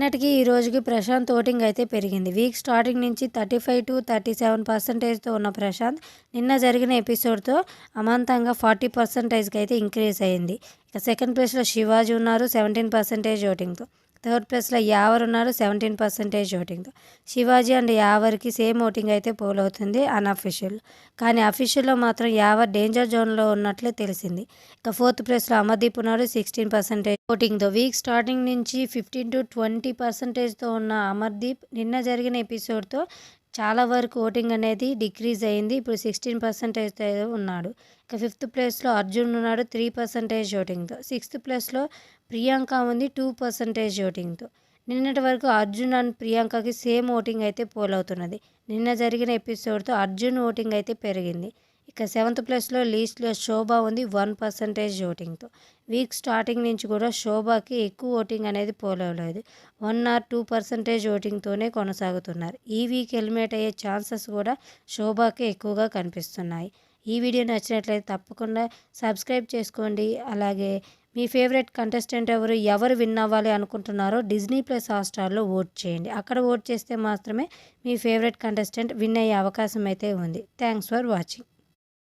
నిన్నటికి ఈ రోజుకి ప్రశాంత్ ఓటింగ్ అయితే పెరిగింది. వీక్ స్టార్టింగ్ నుంచి 35-37%తో ఉన్న ప్రశాంత్ నిన్న జరిగిన ఎపిసోడ్‌తో అమాంతంగా 40%కి అయితే ఇంక్రీజ్ అయింది. ఇక సెకండ్ ప్లేస్‌లో శివాజీ ఉన్నారు 17% ఓటింగ్‌తో. థర్డ్ ప్లేస్‌లో యావర్ ఉన్నారు 17% ఓటింగ్‌తో. శివాజీ అండ్ యావర్‌కి సేమ్ ఓటింగ్ అయితే పోల్ అవుతుంది అన్‌అఫీషియల్. కానీ అఫీషియల్‌లో మాత్రం యావర్ డేంజర్ జోన్‌లో ఉన్నట్లే తెలిసింది. ఇక ఫోర్త్ ప్లేస్‌లో అమర్దీప్ ఉన్నారు 16% ఓటింగ్‌తో. వీక్ స్టార్టింగ్ నుంచి 15-20%తో ఉన్న అమర్దీప్ నిన్న జరిగిన ఎపిసోడ్‌తో చాలా వరకు ఓటింగ్ అనేది డిక్రీజ్ అయింది. ఇప్పుడు 16%తో ఉన్నాడు. ఇక ఫిఫ్త్ ప్లేస్‌లో అర్జున్ ఉన్నాడు 3% ఓటింగ్‌తో. సిక్స్త్ ప్లేస్‌లో ప్రియాంక ఉంది 2% ఓటింగ్‌తో. నిన్నటి వరకు అర్జున్ అండ్ ప్రియాంకకి సేమ్ ఓటింగ్ అయితే పోల్ అవుతున్నది. నిన్న జరిగిన ఎపిసోడ్‌తో అర్జున్ ఓటింగ్ అయితే పెరిగింది. ఇక సెవెంత్ ప్లేస్‌లో లీస్ట్‌లో శోభ ఉంది 1% ఓటింగ్‌తో. వీక్ స్టార్టింగ్ నుంచి కూడా శోభకి ఎక్కువ ఓటింగ్ అనేది పోల్ అవ్వలేదు. 1 ఆర్ 2% ఓటింగ్‌తోనే కొనసాగుతున్నారు. ఈ వీక్ ఎలిమినేట్ అయ్యే ఛాన్సెస్ కూడా శోభకే ఎక్కువగా కనిపిస్తున్నాయి. ఈ వీడియో నచ్చినట్లయితే తప్పకుండా సబ్స్క్రైబ్ చేసుకోండి. అలాగే మీ ఫేవరెట్ కంటెస్టెంట్ ఎవరు విన్ అవ్వాలి అనుకుంటున్నారో డిజ్నీ ప్లస్ హాట్‌స్టార్‌లో ఓట్ చేయండి. అక్కడ ఓట్ చేస్తే మాత్రమే మీ ఫేవరెట్ కంటెస్టెంట్ విన్ అయ్యే అవకాశం అయితే ఉంది. Thanks for watching.